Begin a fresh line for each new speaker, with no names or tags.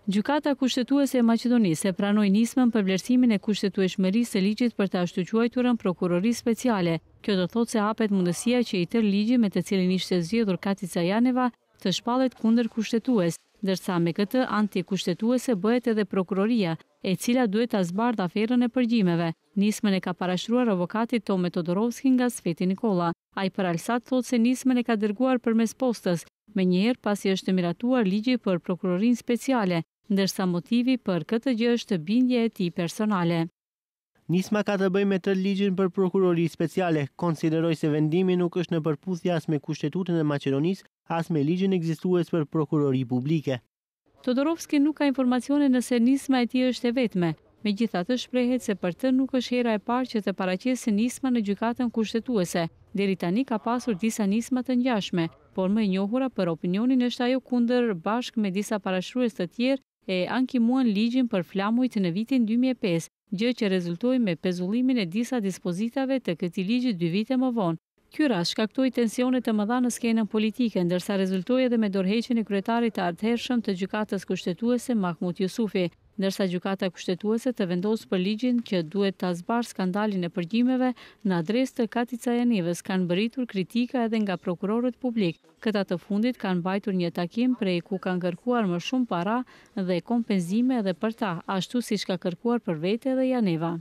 Gjykata kushtetuese e Maqedonisë e pranoi nismën për vlerësimin e kushtetueshmërisë së ligjit për të ashtu quajturën prokurori speciale. Kjo do thotë se hapet mundësia që i tërë ligji me të cilin ishte zgjedhur Katica Janeva të shpallet kundër kushtetues, ndërsa me këtë antikushtetuese bëhet edhe prokuroria, e cila duhet ta zbardhë aferën e përgjimeve. Nismën e ka parashtruar avokati Tome Todorovski nga Sveti Nikola. Ai për Alsat thotë se nismën e ka dërguar përmes postës, menjëherë pasi është miratuar ligji për prokurorinë speciale, ndërsa motivi për këtë gjë është bindja e tij personale.
Nisma ka të bëjë me të ligjin për prokurori speciale, konsideroi se vendimi nuk është në përputhje as me Kushtetutën e Maqedonisë, as me ligjin ekzistues për prokurori publike.
Todorovski nuk ka informacione nëse nisma e tij është e vetme. Megjithatë shprehet se për të nuk është hera e parë që të paraqesë nisma në gjykatën kushtetuese. Deri tani ka pasur disa nisma të ngjashme, por më e njohura për opinionin është ajo kundër bashkë me disa parashtrues të tjerë e ankimuan ligjin për flamujt në vitin 2005, gjë që rezultoi me pezullimin e disa dispozitave të këtij ligji 2 vite më vonë. Ky rast shkaktoi tensione të mëdha në skenën politike, ndërsa rezultoi edhe me dorëheqjen e kryetarit të ardhhershëm të gjykatës kushtetuese Mahmut Yusufi, ndërsa gjykata kushtetuese të vendosë për ligjin që duhet ta zbardhë skandalin e përgjimeve në adresë të Katica Janevës kanë bërritur kritika edhe nga prokurorët publik. Këta të fundit kanë mbajtur një takim prej ku kanë kërkuar më shumë para dhe kompenzime edhe për ta, ashtu siç ka kërkuar për vete edhe Janeva.